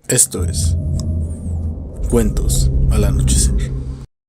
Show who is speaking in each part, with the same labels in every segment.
Speaker 1: Esto es Cuentos al Anochecer.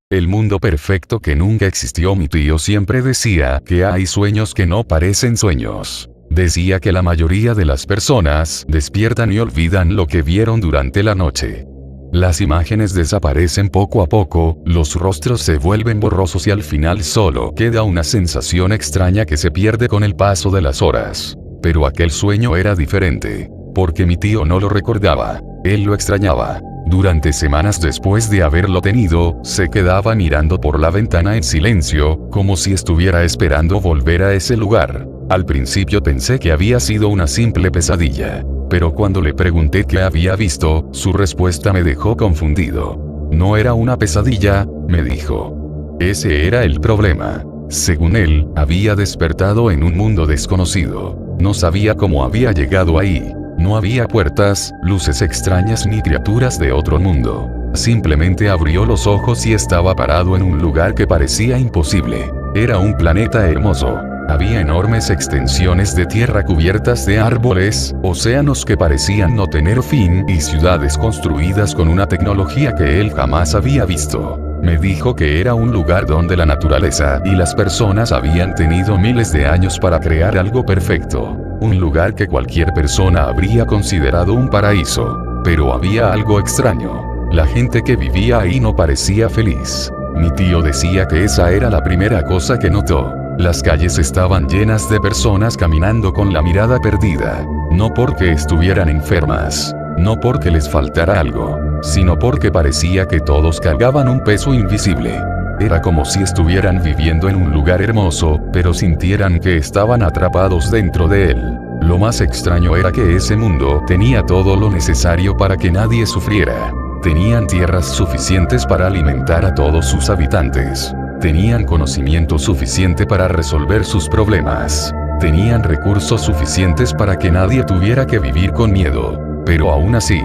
Speaker 2: El mundo perfecto que nunca existió. Mi tío siempre decía que hay sueños que no parecen sueños. Decía que la mayoría de las personas despiertan y olvidan lo que vieron durante la noche. Las imágenes desaparecen poco a poco, los rostros se vuelven borrosos y al final solo queda una sensación extraña que se pierde con el paso de las horas. Pero aquel sueño era diferente, porque mi tío no lo recordaba, él lo extrañaba. Durante semanas después de haberlo tenido, se quedaba mirando por la ventana en silencio, como si estuviera esperando volver a ese lugar. Al principio pensé que había sido una simple pesadilla, pero cuando le pregunté qué había visto, su respuesta me dejó confundido. No era una pesadilla, me dijo. Ese era el problema. Según él, había despertado en un mundo desconocido. No sabía cómo había llegado ahí. No había puertas, luces extrañas ni criaturas de otro mundo. Simplemente abrió los ojos y estaba parado en un lugar que parecía imposible. Era un planeta hermoso. Había enormes extensiones de tierra cubiertas de árboles, océanos que parecían no tener fin y ciudades construidas con una tecnología que él jamás había visto. Me dijo que era un lugar donde la naturaleza y las personas habían tenido miles de años para crear algo perfecto. Un lugar que cualquier persona habría considerado un paraíso. Pero había algo extraño. La gente que vivía ahí no parecía feliz. Mi tío decía que esa era la primera cosa que notó. Las calles estaban llenas de personas caminando con la mirada perdida. No porque estuvieran enfermas. No porque les faltara algo. Sino porque parecía que todos cargaban un peso invisible. Era como si estuvieran viviendo en un lugar hermoso, pero sintieran que estaban atrapados dentro de él. Lo más extraño era que ese mundo tenía todo lo necesario para que nadie sufriera. Tenían tierras suficientes para alimentar a todos sus habitantes. Tenían conocimiento suficiente para resolver sus problemas. Tenían recursos suficientes para que nadie tuviera que vivir con miedo. Pero aún así,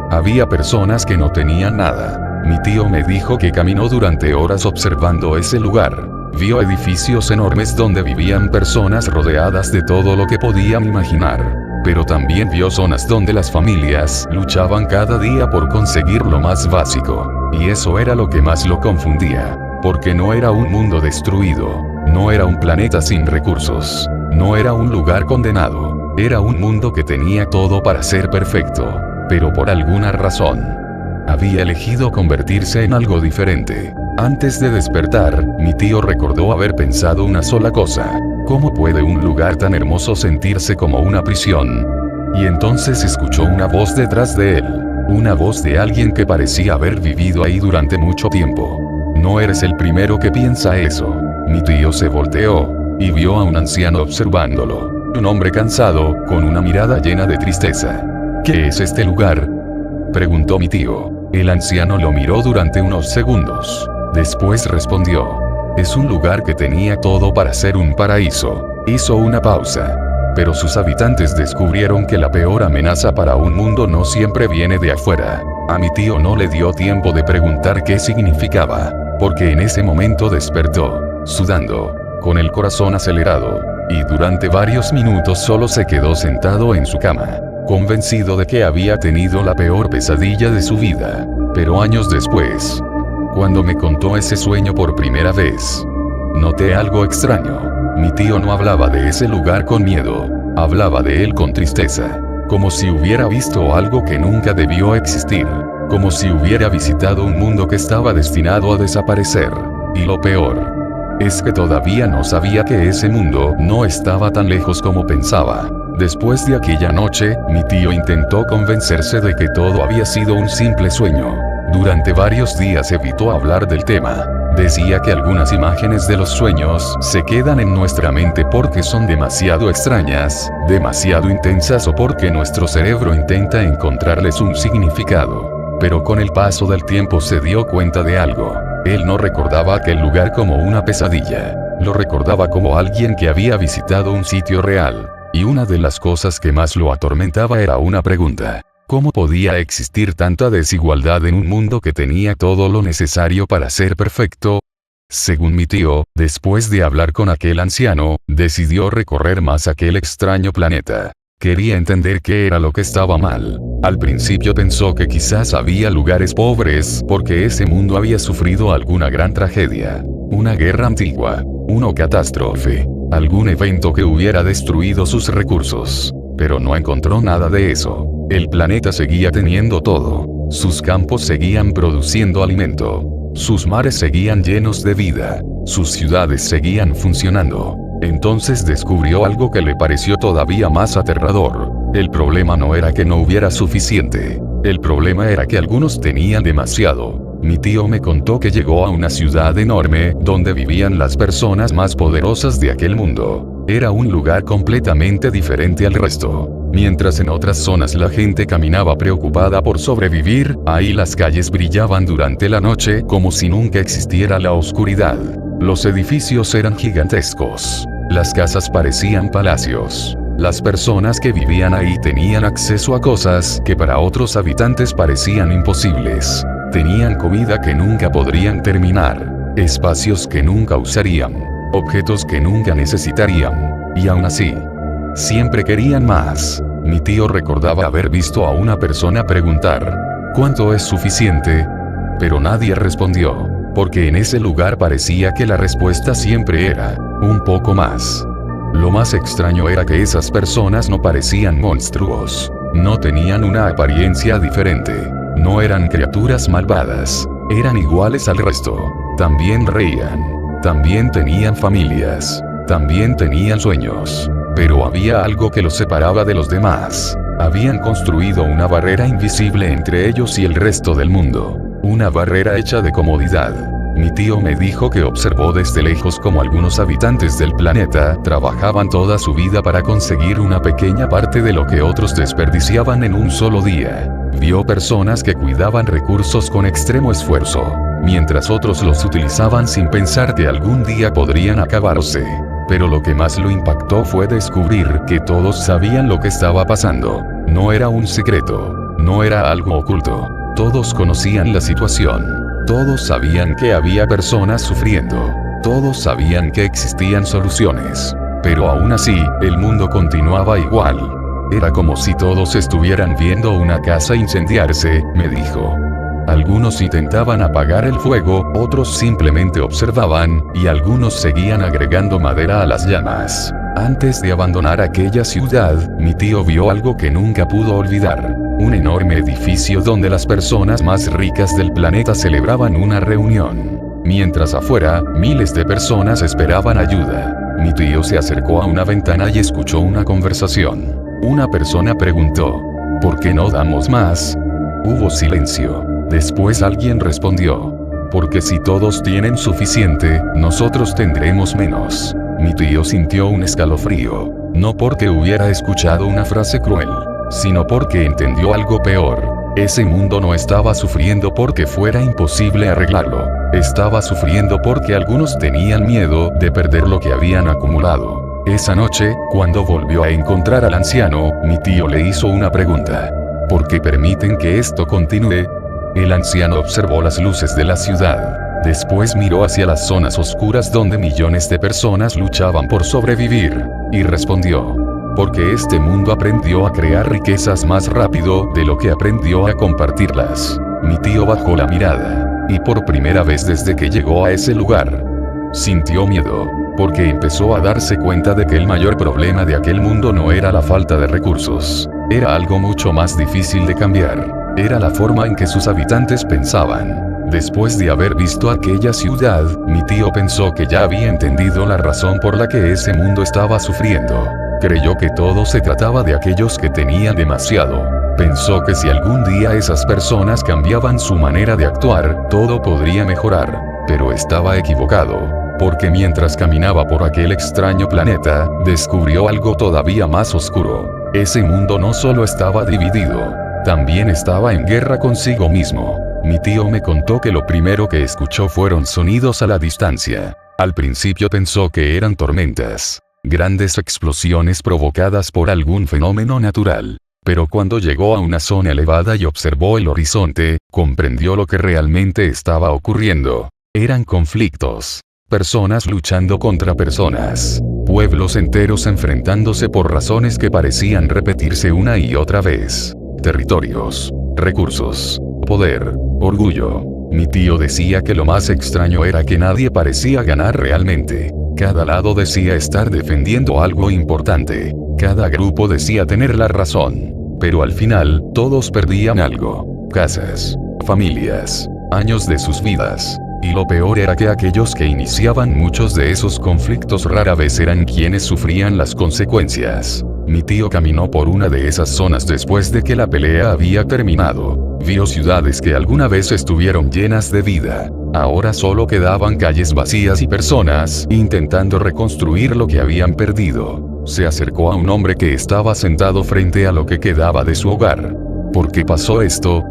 Speaker 2: había personas que no tenían nada. Mi tío me dijo que caminó durante horas observando ese lugar. Vio edificios enormes donde vivían personas rodeadas de todo lo que podían imaginar. Pero también vio zonas donde las familias luchaban cada día por conseguir lo más básico. Y eso era lo que más lo confundía. Porque no era un mundo destruido. No era un planeta sin recursos. No era un lugar condenado. Era un mundo que tenía todo para ser perfecto. Pero por alguna razón, había elegido convertirse en algo diferente. Antes de despertar, mi tío recordó haber pensado una sola cosa. ¿Cómo puede un lugar tan hermoso sentirse como una prisión? Y entonces escuchó una voz detrás de él. Una voz de alguien que parecía haber vivido ahí durante mucho tiempo. No eres el primero que piensa eso. Mi tío se volteó y vio a un anciano observándolo. Un hombre cansado, con una mirada llena de tristeza. ¿Qué es este lugar?, preguntó mi tío. El anciano lo miró durante unos segundos. Después respondió. Es un lugar que tenía todo para ser un paraíso. Hizo una pausa. Pero sus habitantes descubrieron que la peor amenaza para un mundo no siempre viene de afuera. A mi tío no le dio tiempo de preguntar qué significaba, porque en ese momento despertó, sudando, con el corazón acelerado, y durante varios minutos solo se quedó sentado en su cama, convencido de que había tenido la peor pesadilla de su vida. Pero años después, cuando me contó ese sueño por primera vez, noté algo extraño. Mi tío no hablaba de ese lugar con miedo, hablaba de él con tristeza, como si hubiera visto algo que nunca debió existir, como si hubiera visitado un mundo que estaba destinado a desaparecer. Y lo peor es que todavía no sabía que ese mundo no estaba tan lejos como pensaba. Después de aquella noche, mi tío intentó convencerse de que todo había sido un simple sueño. Durante varios días evitó hablar del tema. Decía que algunas imágenes de los sueños se quedan en nuestra mente porque son demasiado extrañas, demasiado intensas o porque nuestro cerebro intenta encontrarles un significado. Pero con el paso del tiempo se dio cuenta de algo. Él no recordaba aquel lugar como una pesadilla. Lo recordaba como alguien que había visitado un sitio real. Y una de las cosas que más lo atormentaba era una pregunta. ¿Cómo podía existir tanta desigualdad en un mundo que tenía todo lo necesario para ser perfecto? Según mi tío, después de hablar con aquel anciano, decidió recorrer más aquel extraño planeta. Quería entender qué era lo que estaba mal. Al principio pensó que quizás había lugares pobres porque ese mundo había sufrido alguna gran tragedia. Una guerra antigua. Una catástrofe. Algún evento que hubiera destruido sus recursos. Pero no encontró nada de eso. El planeta seguía teniendo todo. Sus campos seguían produciendo alimento. Sus mares seguían llenos de vida. Sus ciudades seguían funcionando. Entonces descubrió algo que le pareció todavía más aterrador. El problema no era que no hubiera suficiente. El problema era que algunos tenían demasiado. Mi tío me contó que llegó a una ciudad enorme, donde vivían las personas más poderosas de aquel mundo. Era un lugar completamente diferente al resto. Mientras en otras zonas la gente caminaba preocupada por sobrevivir, ahí las calles brillaban durante la noche como si nunca existiera la oscuridad. Los edificios eran gigantescos. Las casas parecían palacios. Las personas que vivían ahí tenían acceso a cosas que para otros habitantes parecían imposibles. Tenían comida que nunca podrían terminar, espacios que nunca usarían, objetos que nunca necesitarían. Y aún así, siempre querían más. Mi tío recordaba haber visto a una persona preguntar, ¿cuánto es suficiente? Pero nadie respondió, porque en ese lugar parecía que la respuesta siempre era, un poco más. Lo más extraño era que esas personas no parecían monstruos. No tenían una apariencia diferente. No eran criaturas malvadas. Eran iguales al resto. También reían. También tenían familias. También tenían sueños. Pero había algo que los separaba de los demás. Habían construido una barrera invisible entre ellos y el resto del mundo. Una barrera hecha de comodidad. Mi tío me dijo que observó desde lejos cómo algunos habitantes del planeta trabajaban toda su vida para conseguir una pequeña parte de lo que otros desperdiciaban en un solo día. Vio personas que cuidaban recursos con extremo esfuerzo, mientras otros los utilizaban sin pensar que algún día podrían acabarse. Pero lo que más lo impactó fue descubrir que todos sabían lo que estaba pasando. No era un secreto. No era algo oculto. Todos conocían la situación. Todos sabían que había personas sufriendo. Todos sabían que existían soluciones. Pero aún así, el mundo continuaba igual. Era como si todos estuvieran viendo una casa incendiarse, me dijo. Algunos intentaban apagar el fuego, otros simplemente observaban, y algunos seguían agregando madera a las llamas. Antes de abandonar aquella ciudad, mi tío vio algo que nunca pudo olvidar. Un enorme edificio donde las personas más ricas del planeta celebraban una reunión. Mientras afuera, miles de personas esperaban ayuda. Mi tío se acercó a una ventana y escuchó una conversación. Una persona preguntó, ¿por qué no damos más? Hubo silencio. Después alguien respondió, porque si todos tienen suficiente, nosotros tendremos menos. Mi tío sintió un escalofrío, no porque hubiera escuchado una frase cruel, sino porque entendió algo peor. Ese mundo no estaba sufriendo porque fuera imposible arreglarlo. Estaba sufriendo porque algunos tenían miedo de perder lo que habían acumulado. Esa noche, cuando volvió a encontrar al anciano, mi tío le hizo una pregunta. ¿Por qué permiten que esto continúe? El anciano observó las luces de la ciudad. Después miró hacia las zonas oscuras donde millones de personas luchaban por sobrevivir, y respondió, porque este mundo aprendió a crear riquezas más rápido de lo que aprendió a compartirlas. Mi tío bajó la mirada, y por primera vez desde que llegó a ese lugar, sintió miedo, porque empezó a darse cuenta de que el mayor problema de aquel mundo no era la falta de recursos, era algo mucho más difícil de cambiar. Era la forma en que sus habitantes pensaban. Después de haber visto aquella ciudad, mi tío pensó que ya había entendido la razón por la que ese mundo estaba sufriendo. Creyó que todo se trataba de aquellos que tenían demasiado. Pensó que si algún día esas personas cambiaban su manera de actuar, todo podría mejorar. Pero estaba equivocado, porque mientras caminaba por aquel extraño planeta, descubrió algo todavía más oscuro. Ese mundo no solo estaba dividido, también estaba en guerra consigo mismo. Mi tío me contó que lo primero que escuchó fueron sonidos a la distancia. Al principio pensó que eran tormentas, grandes explosiones provocadas por algún fenómeno natural. Pero cuando llegó a una zona elevada y observó el horizonte, comprendió lo que realmente estaba ocurriendo. Eran conflictos. Personas luchando contra personas. pueblos enteros enfrentándose por razones que parecían repetirse una y otra vez. Territorios, recursos, poder, orgullo. Mi tío decía que lo más extraño era que nadie parecía ganar realmente. Cada lado decía estar defendiendo algo importante. Cada grupo decía tener la razón. Pero al final, todos perdían algo. Casas, familias, años de sus vidas. Y lo peor era que aquellos que iniciaban muchos de esos conflictos rara vez eran quienes sufrían las consecuencias. Mi tío caminó por una de esas zonas después de que la pelea había terminado. Vio ciudades que alguna vez estuvieron llenas de vida. Ahora solo quedaban calles vacías y personas intentando reconstruir lo que habían perdido. Se acercó a un hombre que estaba sentado frente a lo que quedaba de su hogar. ¿Por qué pasó esto?,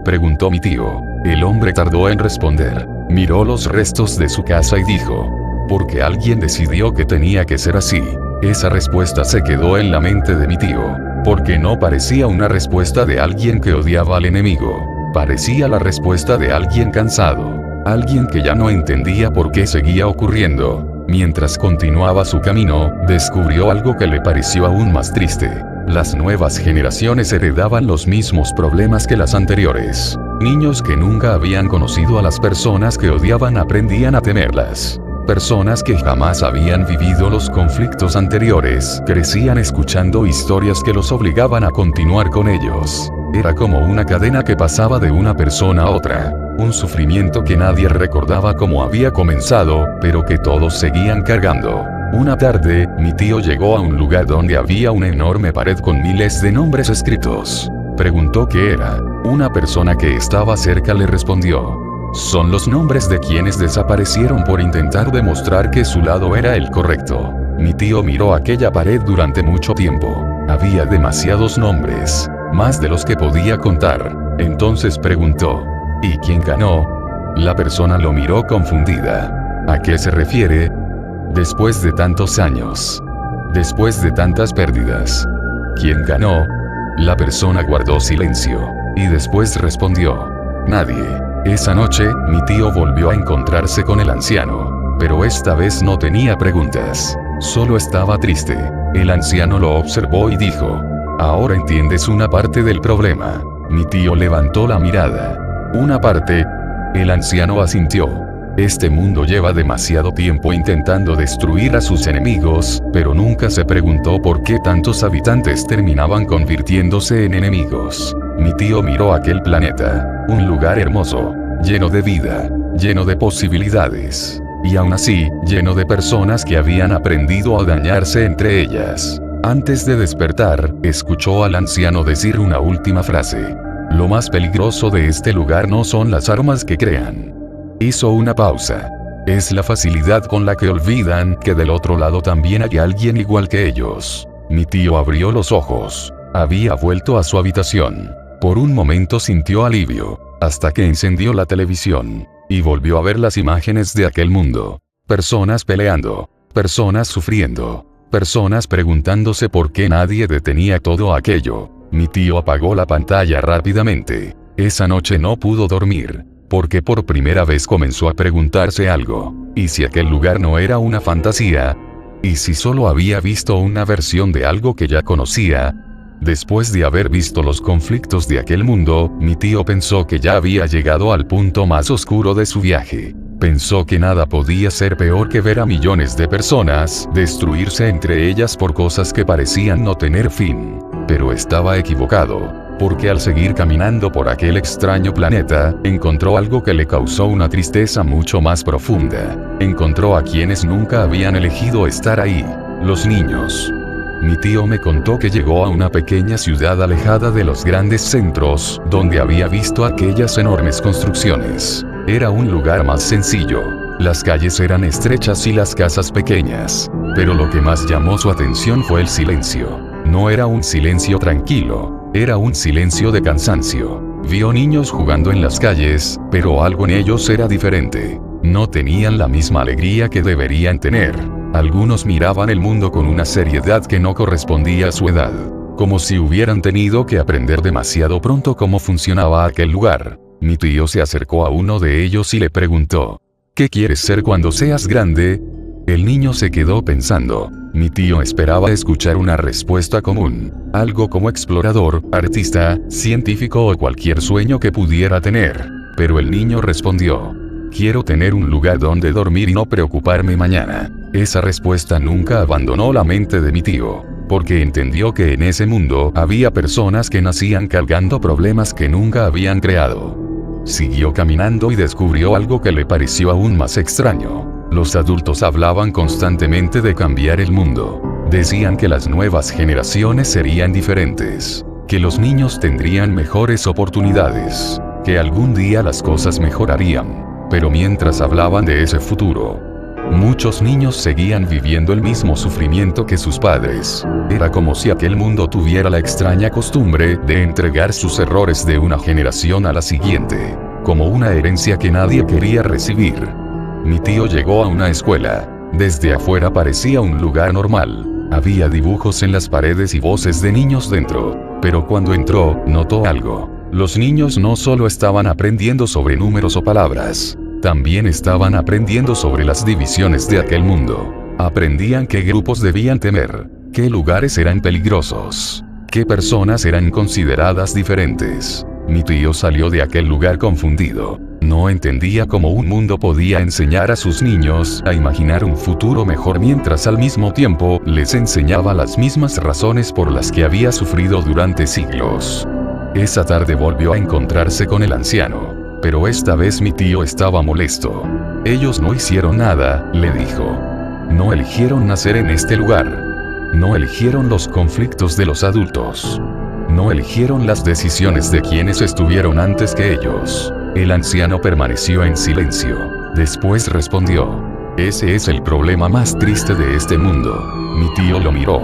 Speaker 2: preguntó mi tío. El hombre tardó en responder. Miró los restos de su casa y dijo: porque alguien decidió que tenía que ser así. Esa respuesta se quedó en la mente de mi tío, porque no parecía una respuesta de alguien que odiaba al enemigo. Parecía la respuesta de alguien cansado, alguien que ya no entendía por qué seguía ocurriendo. Mientras continuaba su camino, descubrió algo que le pareció aún más triste. Las nuevas generaciones heredaban los mismos problemas que las anteriores. Niños que nunca habían conocido a las personas que odiaban aprendían a temerlas. Personas que jamás habían vivido los conflictos anteriores crecían escuchando historias que los obligaban a continuar con ellos. Era como una cadena que pasaba de una persona a otra. Un sufrimiento que nadie recordaba cómo había comenzado, pero que todos seguían cargando. Una tarde, mi tío llegó a un lugar donde había una enorme pared con miles de nombres escritos. Preguntó qué era. Una persona que estaba cerca le respondió: son los nombres de quienes desaparecieron por intentar demostrar que su lado era el correcto. Mi tío miró aquella pared durante mucho tiempo. Había demasiados nombres, más de los que podía contar. Entonces preguntó: ¿y quién ganó? La persona lo miró confundida. ¿A qué se refiere? Después de tantos años. Después de tantas pérdidas. ¿Quién ganó? La persona guardó silencio. Y después respondió: nadie. Esa noche, mi tío volvió a encontrarse con el anciano. Pero esta vez no tenía preguntas. Solo estaba triste. El anciano lo observó y dijo: ahora entiendes una parte del problema. Mi tío levantó la mirada. ¿Una parte? El anciano asintió. Este mundo lleva demasiado tiempo intentando destruir a sus enemigos, pero nunca se preguntó por qué tantos habitantes terminaban convirtiéndose en enemigos. Mi tío miró aquel planeta, un lugar hermoso, lleno de vida, lleno de posibilidades, y aún así, lleno de personas que habían aprendido a dañarse entre ellas. Antes de despertar, escuchó al anciano decir una última frase: lo más peligroso de este lugar no son las armas que crean. Hizo una pausa. Es la facilidad con la que olvidan que del otro lado también hay alguien igual que ellos. Mi tío abrió los ojos. Había vuelto a su habitación. Por un momento sintió alivio, hasta que encendió la televisión, y volvió a ver las imágenes de aquel mundo. Personas peleando, personas sufriendo, personas preguntándose por qué nadie detenía todo aquello. Mi tío apagó la pantalla rápidamente. Esa noche no pudo dormir, porque por primera vez comenzó a preguntarse algo. ¿Y si aquel lugar no era una fantasía? ¿Y si solo había visto una versión de algo que ya conocía? Después de haber visto los conflictos de aquel mundo, mi tío pensó que ya había llegado al punto más oscuro de su viaje. Pensó que nada podía ser peor que ver a millones de personas destruirse entre ellas por cosas que parecían no tener fin. Pero estaba equivocado, porque al seguir caminando por aquel extraño planeta, encontró algo que le causó una tristeza mucho más profunda. Encontró a quienes nunca habían elegido estar ahí: los niños. Mi tío me contó que llegó a una pequeña ciudad alejada de los grandes centros, donde había visto aquellas enormes construcciones. Era un lugar más sencillo. Las calles eran estrechas y las casas pequeñas. Pero lo que más llamó su atención fue el silencio. No era un silencio tranquilo, era un silencio de cansancio. Vio niños jugando en las calles, pero algo en ellos era diferente. No tenían la misma alegría que deberían tener. Algunos miraban el mundo con una seriedad que no correspondía a su edad, como si hubieran tenido que aprender demasiado pronto cómo funcionaba aquel lugar. Mi tío se acercó a uno de ellos y le preguntó: ¿qué quieres ser cuando seas grande? El niño se quedó pensando. Mi tío esperaba escuchar una respuesta común, algo como explorador, artista, científico o cualquier sueño que pudiera tener. Pero el niño respondió: quiero tener un lugar donde dormir y no preocuparme mañana. Esa respuesta nunca abandonó la mente de mi tío, porque entendió que en ese mundo había personas que nacían cargando problemas que nunca habían creado. Siguió caminando y descubrió algo que le pareció aún más extraño. Los adultos hablaban constantemente de cambiar el mundo. Decían que las nuevas generaciones serían diferentes, que los niños tendrían mejores oportunidades, que algún día las cosas mejorarían. Pero mientras hablaban de ese futuro, muchos niños seguían viviendo el mismo sufrimiento que sus padres. Era como si aquel mundo tuviera la extraña costumbre de entregar sus errores de una generación a la siguiente, como una herencia que nadie quería recibir. Mi tío llegó a una escuela. Desde afuera parecía un lugar normal. Había dibujos en las paredes y voces de niños dentro. Pero cuando entró, notó algo. Los niños no solo estaban aprendiendo sobre números o palabras, también estaban aprendiendo sobre las divisiones de aquel mundo. Aprendían qué grupos debían temer, qué lugares eran peligrosos, qué personas eran consideradas diferentes. Mi tío salió de aquel lugar confundido. No entendía cómo un mundo podía enseñar a sus niños a imaginar un futuro mejor mientras al mismo tiempo les enseñaba las mismas razones por las que había sufrido durante siglos. Esa tarde volvió a encontrarse con el anciano, pero esta vez mi tío estaba molesto. Ellos no hicieron nada, le dijo. No eligieron nacer en este lugar. No eligieron los conflictos de los adultos. No eligieron las decisiones de quienes estuvieron antes que ellos. El anciano permaneció en silencio. Después respondió: ese es el problema más triste de este mundo. Mi tío lo miró.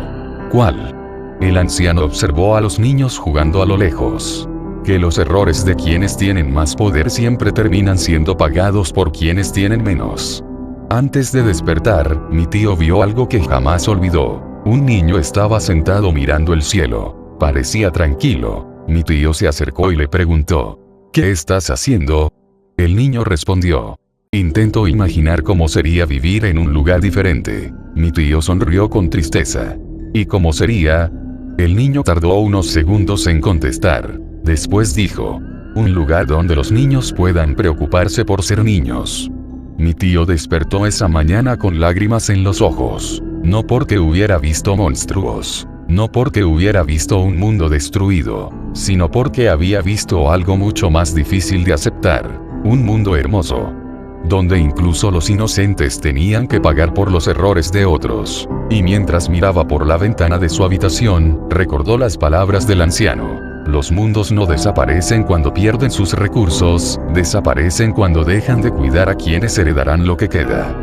Speaker 2: ¿Cuál? El anciano observó a los niños jugando a lo lejos. Que los errores de quienes tienen más poder siempre terminan siendo pagados por quienes tienen menos. Antes de despertar, mi tío vio algo que jamás olvidó. Un niño estaba sentado mirando el cielo. Parecía tranquilo. Mi tío se acercó y le preguntó: ¿qué estás haciendo? El niño respondió: intento imaginar cómo sería vivir en un lugar diferente. Mi tío sonrió con tristeza. ¿Y cómo sería? El niño tardó unos segundos en contestar. Después dijo: un lugar donde los niños puedan preocuparse por ser niños. Mi tío despertó esa mañana con lágrimas en los ojos. No porque hubiera visto monstruos. No porque hubiera visto un mundo destruido, sino porque había visto algo mucho más difícil de aceptar. Un mundo hermoso, donde incluso los inocentes tenían que pagar por los errores de otros. Y mientras miraba por la ventana de su habitación, recordó las palabras del anciano: los mundos no desaparecen cuando pierden sus recursos, desaparecen cuando dejan de cuidar a quienes heredarán lo que queda.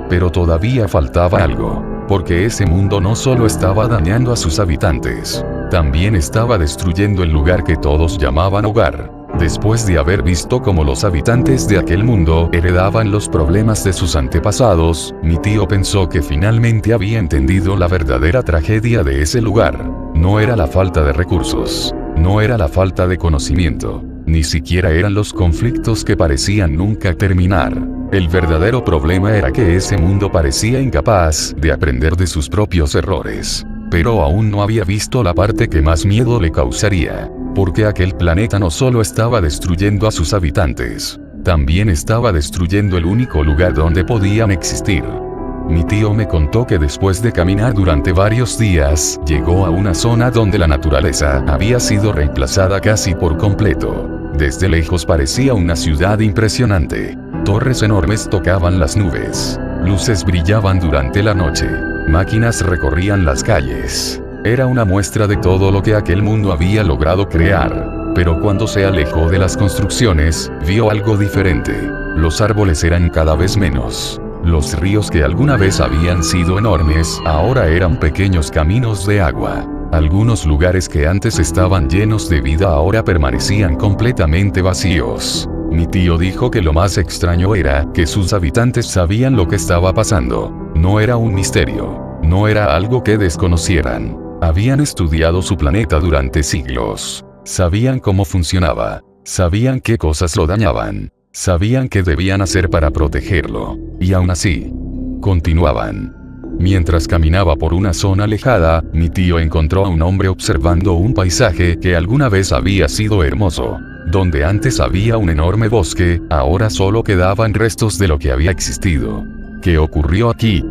Speaker 2: Pero todavía faltaba algo, porque ese mundo no solo estaba dañando a sus habitantes, también estaba destruyendo el lugar que todos llamaban hogar. Después de haber visto cómo los habitantes de aquel mundo heredaban los problemas de sus antepasados, mi tío pensó que finalmente había entendido la verdadera tragedia de ese lugar. No era la falta de recursos, no era la falta de conocimiento, ni siquiera eran los conflictos que parecían nunca terminar. El verdadero problema era que ese mundo parecía incapaz de aprender de sus propios errores. Pero aún no había visto la parte que más miedo le causaría, porque aquel planeta no solo estaba destruyendo a sus habitantes, también estaba destruyendo el único lugar donde podían existir. Mi tío me contó que después de caminar durante varios días, llegó a una zona donde la naturaleza había sido reemplazada casi por completo. Desde lejos parecía una ciudad impresionante. Torres enormes tocaban las nubes. Luces brillaban durante la noche. Máquinas recorrían las calles. Era una muestra de todo lo que aquel mundo había logrado crear. Pero cuando se alejó de las construcciones, vio algo diferente. Los árboles eran cada vez menos. Los ríos que alguna vez habían sido enormes, ahora eran pequeños caminos de agua. Algunos lugares que antes estaban llenos de vida ahora permanecían completamente vacíos. Mi tío dijo que lo más extraño era que sus habitantes sabían lo que estaba pasando. No era un misterio. No era algo que desconocieran. Habían estudiado su planeta durante siglos. Sabían cómo funcionaba. Sabían qué cosas lo dañaban. Sabían qué debían hacer para protegerlo. Y aún así, continuaban. Mientras caminaba por una zona alejada, mi tío encontró a un hombre observando un paisaje que alguna vez había sido hermoso. Donde antes había un enorme bosque, ahora solo quedaban restos de lo que había existido. ¿Qué ocurrió aquí?,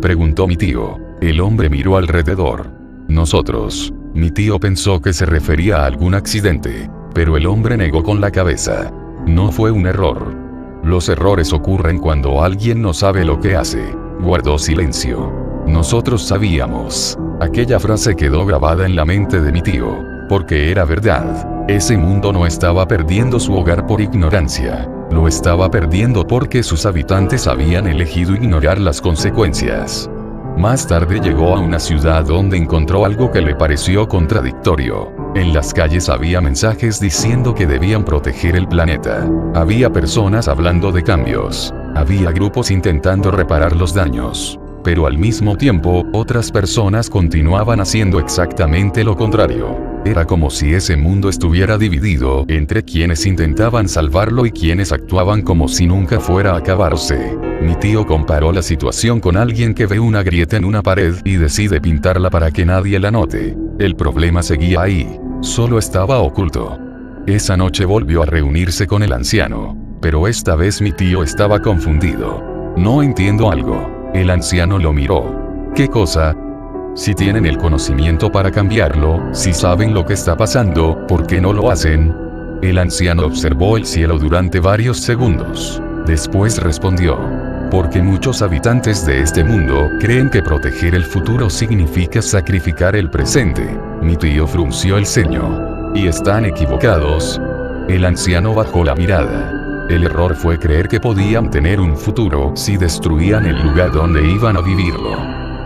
Speaker 2: preguntó mi tío. El hombre miró alrededor. Nosotros. Mi tío pensó que se refería a algún accidente, pero el hombre negó con la cabeza. No fue un error. Los errores ocurren cuando alguien no sabe lo que hace. Guardó silencio. Nosotros sabíamos. Aquella frase quedó grabada en la mente de mi tío, porque era verdad. Ese mundo no estaba perdiendo su hogar por ignorancia. Lo estaba perdiendo porque sus habitantes habían elegido ignorar las consecuencias. Más tarde llegó a una ciudad donde encontró algo que le pareció contradictorio. En las calles había mensajes diciendo que debían proteger el planeta. Había personas hablando de cambios. Había grupos intentando reparar los daños. Pero al mismo tiempo, otras personas continuaban haciendo exactamente lo contrario. Era como si ese mundo estuviera dividido entre quienes intentaban salvarlo y quienes actuaban como si nunca fuera a acabarse. Mi tío comparó la situación con alguien que ve una grieta en una pared y decide pintarla para que nadie la note. El problema seguía ahí, solo estaba oculto. Esa noche volvió a reunirse con el anciano, pero esta vez mi tío estaba confundido. No entiendo algo. El anciano lo miró. ¿Qué cosa? Si tienen el conocimiento para cambiarlo, si saben lo que está pasando, ¿por qué no lo hacen? El anciano observó el cielo durante varios segundos. Después respondió: porque muchos habitantes de este mundo creen que proteger el futuro significa sacrificar el presente. Mi tío frunció el ceño. ¿Y están equivocados? El anciano bajó la mirada. El error fue creer que podían tener un futuro si destruían el lugar donde iban a vivirlo.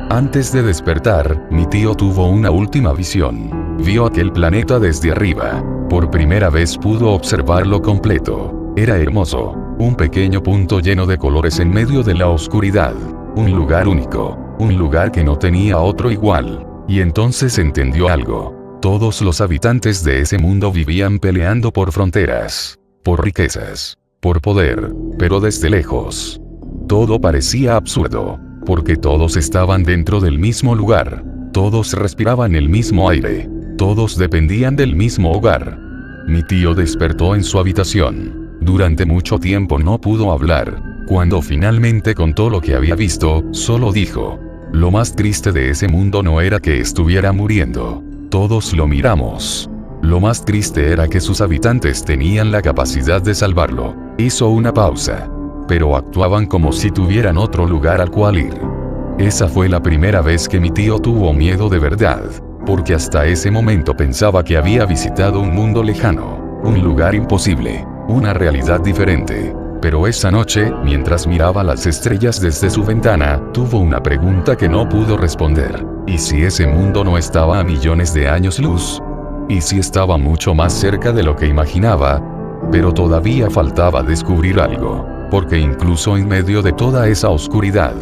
Speaker 2: Antes de despertar, mi tío tuvo una última visión. Vio aquel planeta desde arriba. Por primera vez pudo observarlo completo. Era hermoso. Un pequeño punto lleno de colores en medio de la oscuridad. Un lugar único. Un lugar que no tenía otro igual. Y entonces entendió algo. Todos los habitantes de ese mundo vivían peleando por fronteras. Por riquezas. Por poder, pero desde lejos. Todo parecía absurdo, porque todos estaban dentro del mismo lugar, todos respiraban el mismo aire, todos dependían del mismo hogar. Mi tío despertó en su habitación. Durante mucho tiempo no pudo hablar. Cuando finalmente contó lo que había visto, solo dijo: lo más triste de ese mundo no era que estuviera muriendo. Todos lo miramos. Lo más triste era que sus habitantes tenían la capacidad de salvarlo. Hizo una pausa. Pero actuaban como si tuvieran otro lugar al cual ir. Esa fue la primera vez que mi tío tuvo miedo de verdad. Porque hasta ese momento pensaba que había visitado un mundo lejano. Un lugar imposible. Una realidad diferente. Pero esa noche, mientras miraba las estrellas desde su ventana, tuvo una pregunta que no pudo responder. ¿Y si ese mundo no estaba a millones de años luz? ¿Y si estaba mucho más cerca de lo que imaginaba? Pero todavía faltaba descubrir algo, porque incluso en medio de toda esa oscuridad,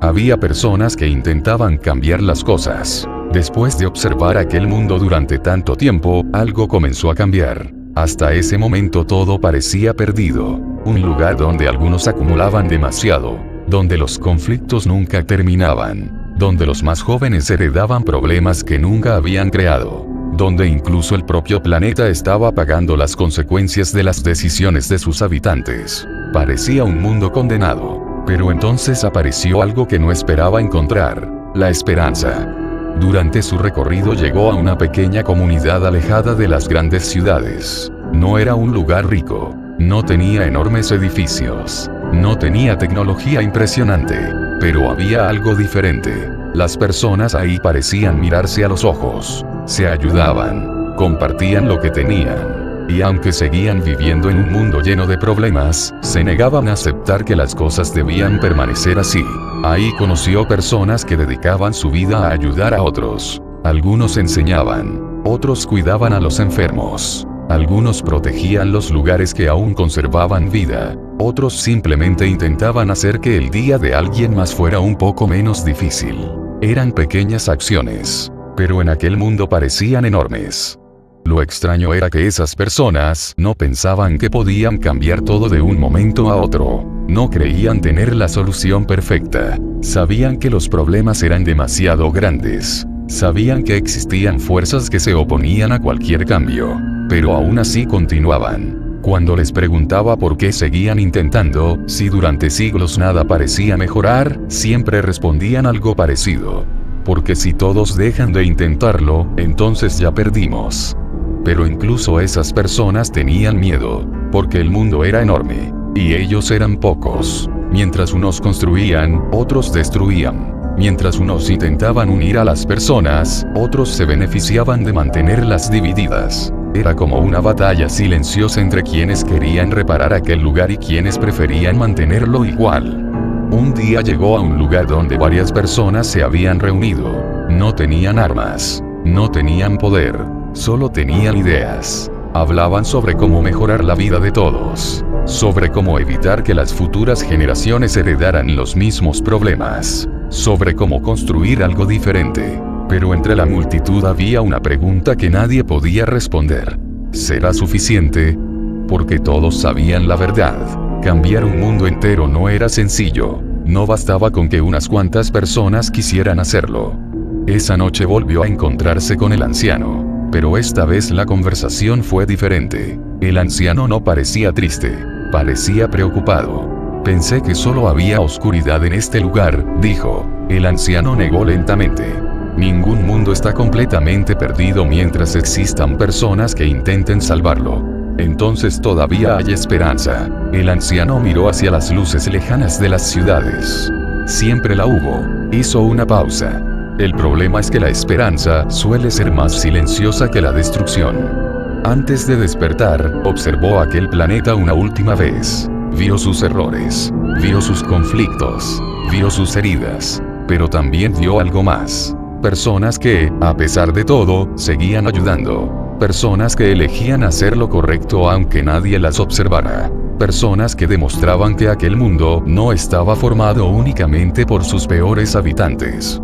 Speaker 2: había personas que intentaban cambiar las cosas. Después de observar aquel mundo durante tanto tiempo, algo comenzó a cambiar. Hasta ese momento todo parecía perdido. Un lugar donde algunos acumulaban demasiado, donde los conflictos nunca terminaban, donde los más jóvenes heredaban problemas que nunca habían creado, donde incluso el propio planeta estaba pagando las consecuencias de las decisiones de sus habitantes. Parecía un mundo condenado. Pero entonces apareció algo que no esperaba encontrar: la esperanza. Durante su recorrido llegó a una pequeña comunidad alejada de las grandes ciudades. No era un lugar rico, no tenía enormes edificios, no tenía tecnología impresionante, pero había algo diferente. Las personas ahí parecían mirarse a los ojos, se ayudaban, compartían lo que tenían. Y aunque seguían viviendo en un mundo lleno de problemas, se negaban a aceptar que las cosas debían permanecer así. Ahí conoció personas que dedicaban su vida a ayudar a otros. Algunos enseñaban, otros cuidaban a los enfermos. Algunos protegían los lugares que aún conservaban vida. Otros simplemente intentaban hacer que el día de alguien más fuera un poco menos difícil. Eran pequeñas acciones, pero en aquel mundo parecían enormes. Lo extraño era que esas personas no pensaban que podían cambiar todo de un momento a otro. No creían tener la solución perfecta. Sabían que los problemas eran demasiado grandes. Sabían que existían fuerzas que se oponían a cualquier cambio. Pero aún así continuaban. Cuando les preguntaba por qué seguían intentando, si durante siglos nada parecía mejorar, siempre respondían algo parecido. Porque si todos dejan de intentarlo, entonces ya perdimos. Pero incluso esas personas tenían miedo, porque el mundo era enorme, y ellos eran pocos. Mientras unos construían, otros destruían. Mientras unos intentaban unir a las personas, otros se beneficiaban de mantenerlas divididas. Era como una batalla silenciosa entre quienes querían reparar aquel lugar y quienes preferían mantenerlo igual. Un día llegó a un lugar donde varias personas se habían reunido. No tenían armas, no tenían poder, solo tenían ideas. Hablaban sobre cómo mejorar la vida de todos, sobre cómo evitar que las futuras generaciones heredaran los mismos problemas, sobre cómo construir algo diferente. Pero entre la multitud había una pregunta que nadie podía responder. ¿Será suficiente? Porque todos sabían la verdad. Cambiar un mundo entero no era sencillo. No bastaba con que unas cuantas personas quisieran hacerlo. Esa noche volvió a encontrarse con el anciano. Pero esta vez la conversación fue diferente. El anciano no parecía triste. Parecía preocupado. Pensé que solo había oscuridad en este lugar, dijo. El anciano negó lentamente. Ningún mundo está completamente perdido mientras existan personas que intenten salvarlo. Entonces todavía hay esperanza. El anciano miró hacia las luces lejanas de las ciudades. Siempre la hubo. Hizo una pausa. El problema es que la esperanza suele ser más silenciosa que la destrucción. Antes de despertar, observó aquel planeta una última vez. Vio sus errores. Vio sus conflictos. Vio sus heridas. Pero también vio algo más. Personas que, a pesar de todo, seguían ayudando. Personas que elegían hacer lo correcto aunque nadie las observara. Personas que demostraban que aquel mundo no estaba formado únicamente por sus peores habitantes.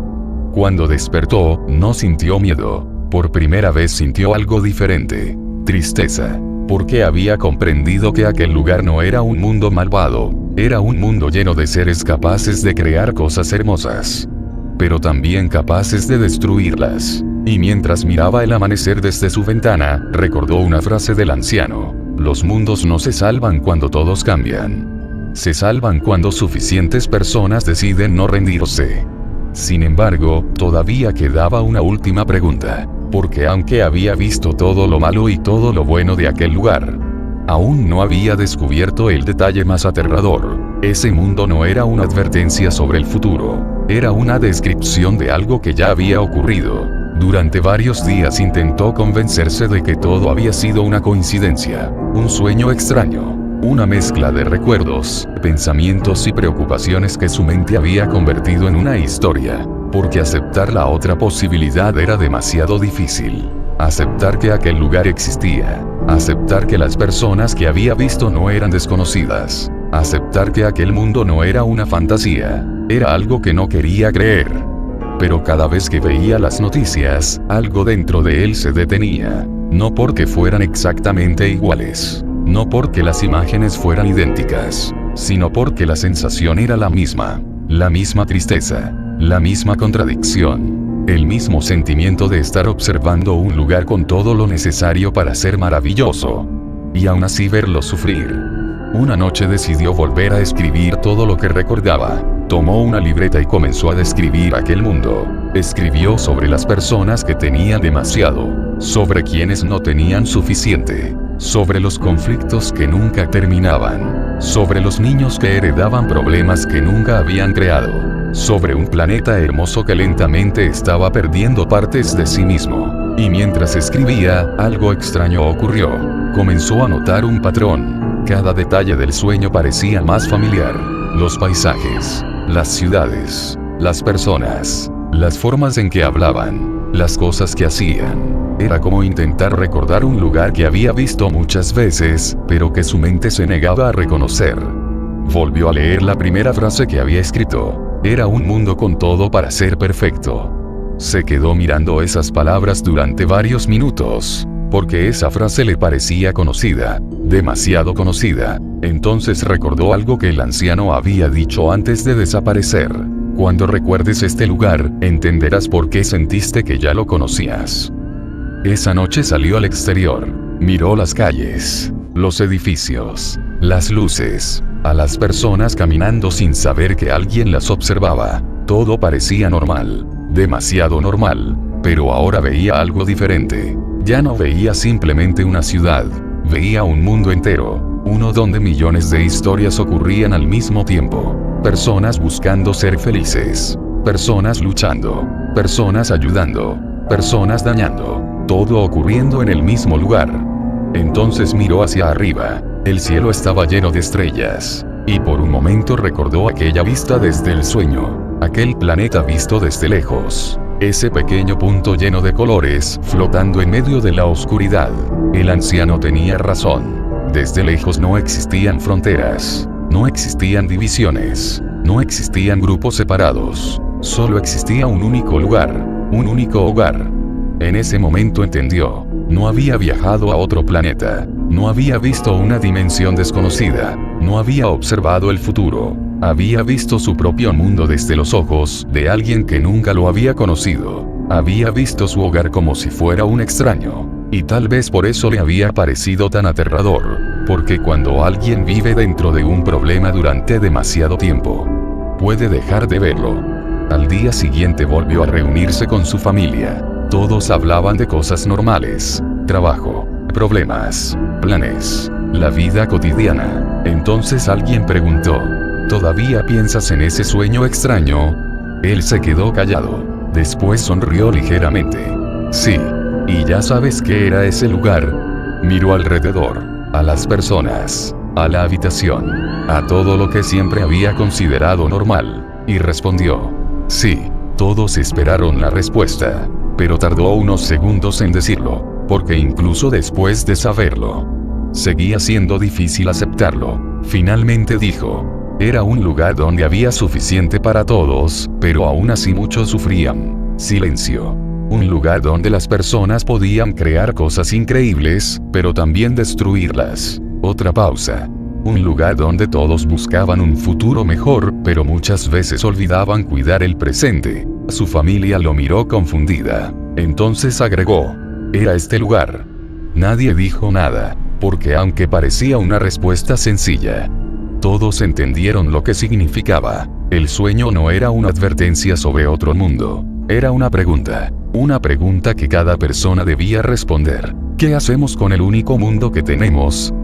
Speaker 2: Cuando despertó, no sintió miedo. Por primera vez sintió algo diferente. Tristeza. Porque había comprendido que aquel lugar no era un mundo malvado. Era un mundo lleno de seres capaces de crear cosas hermosas, pero también capaces de destruirlas. Y mientras miraba el amanecer desde su ventana, recordó una frase del anciano. Los mundos no se salvan cuando todos cambian. Se salvan cuando suficientes personas deciden no rendirse. Sin embargo, todavía quedaba una última pregunta. Porque aunque había visto todo lo malo y todo lo bueno de aquel lugar, aún no había descubierto el detalle más aterrador. Ese mundo no era una advertencia sobre el futuro. Era una descripción de algo que ya había ocurrido. Durante varios días intentó convencerse de que todo había sido una coincidencia, un sueño extraño, una mezcla de recuerdos, pensamientos y preocupaciones que su mente había convertido en una historia. Porque aceptar la otra posibilidad era demasiado difícil. Aceptar que aquel lugar existía. Aceptar que las personas que había visto no eran desconocidas. Aceptar que aquel mundo no era una fantasía. Era algo que no quería creer. Pero cada vez que veía las noticias, algo dentro de él se detenía. No porque fueran exactamente iguales. No porque las imágenes fueran idénticas. Sino porque la sensación era la misma. La misma tristeza. La misma contradicción. El mismo sentimiento de estar observando un lugar con todo lo necesario para ser maravilloso. Y aún así verlo sufrir. Una noche decidió volver a escribir todo lo que recordaba. Tomó una libreta y comenzó a describir aquel mundo. Escribió sobre las personas que tenían demasiado. Sobre quienes no tenían suficiente. Sobre los conflictos que nunca terminaban. Sobre los niños que heredaban problemas que nunca habían creado. Sobre un planeta hermoso que lentamente estaba perdiendo partes de sí mismo. Y mientras escribía, algo extraño ocurrió. Comenzó a notar un patrón. Cada detalle del sueño parecía más familiar. Los paisajes, las ciudades, las personas, las formas en que hablaban, las cosas que hacían. Era como intentar recordar un lugar que había visto muchas veces, pero que su mente se negaba a reconocer. Volvió a leer la primera frase que había escrito. Era un mundo con todo para ser perfecto. Se quedó mirando esas palabras durante varios minutos. porque esa frase le parecía conocida, demasiado conocida. Entonces recordó algo que el anciano había dicho antes de desaparecer. Cuando recuerdes este lugar, entenderás por qué sentiste que ya lo conocías. Esa noche salió al exterior, miró las calles, los edificios, las luces, a las personas caminando sin saber que alguien las observaba. Todo parecía normal, demasiado normal, pero ahora veía algo diferente. Ya no veía simplemente una ciudad, veía un mundo entero, uno donde millones de historias ocurrían al mismo tiempo. Personas buscando ser felices, personas luchando, personas ayudando, personas dañando, todo ocurriendo en el mismo lugar. Entonces miró hacia arriba, el cielo estaba lleno de estrellas, y por un momento recordó aquella vista desde el sueño, aquel planeta visto desde lejos. Ese pequeño punto lleno de colores, flotando en medio de la oscuridad. El anciano tenía razón. Desde lejos no existían fronteras, no existían divisiones, no existían grupos separados. Solo existía un único lugar, un único hogar. En ese momento entendió. No había viajado a otro planeta, no había visto una dimensión desconocida, no había observado el futuro. Había visto su propio mundo desde los ojos de alguien que nunca lo había conocido. Había visto su hogar como si fuera un extraño. Y tal vez por eso le había parecido tan aterrador. Porque cuando alguien vive dentro de un problema durante demasiado tiempo, puede dejar de verlo. Al día siguiente volvió a reunirse con su familia. Todos hablaban de cosas normales. Trabajo, problemas, planes, la vida cotidiana. Entonces alguien preguntó: ¿todavía piensas en ese sueño extraño? Él se quedó callado. Después sonrió ligeramente. Sí. ¿Y ya sabes qué era ese lugar? Miró alrededor, a las personas, a la habitación, a todo lo que siempre había considerado normal, y respondió: sí. Todos esperaron la respuesta, pero tardó unos segundos en decirlo, porque incluso después de saberlo, seguía siendo difícil aceptarlo. Finalmente dijo: era un lugar donde había suficiente para todos, pero aún así muchos sufrían. Silencio. Un lugar donde las personas podían crear cosas increíbles, pero también destruirlas. Otra pausa. Un lugar donde todos buscaban un futuro mejor, pero muchas veces olvidaban cuidar el presente. Su familia lo miró confundida. Entonces agregó: era este lugar. Nadie dijo nada, porque aunque parecía una respuesta sencilla, todos entendieron lo que significaba. El sueño no era una advertencia sobre otro mundo. Era una pregunta que cada persona debía responder. ¿Qué hacemos con el único mundo que tenemos?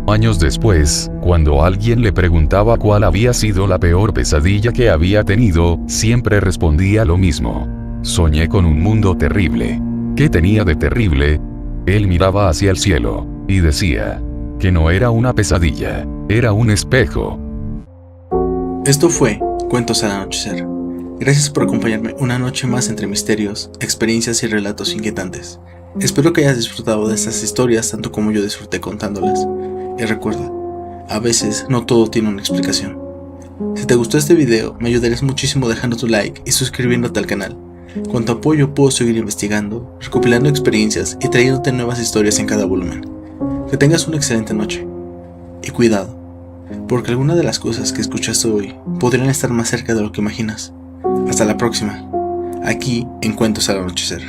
Speaker 2: Años después, cuando alguien le preguntaba cuál había sido la peor pesadilla que había tenido, siempre respondía lo mismo: soñé con un mundo terrible. ¿Qué tenía de terrible? Él miraba hacia el cielo, y decía que no era una pesadilla, era un espejo.
Speaker 1: Esto fue Cuentos al Anochecer. Gracias por acompañarme una noche más entre misterios, experiencias y relatos inquietantes. Espero que hayas disfrutado de estas historias tanto como yo disfruté contándolas. Y recuerda, a veces no todo tiene una explicación. Si te gustó este video, me ayudarías muchísimo dejando tu like y suscribiéndote al canal. Con tu apoyo puedo seguir investigando, recopilando experiencias y trayéndote nuevas historias en cada volumen. Que tengas una excelente noche. Y cuidado, porque algunas de las cosas que escuchaste hoy podrían estar más cerca de lo que imaginas. Hasta la próxima, aquí en Cuentos al Anochecer.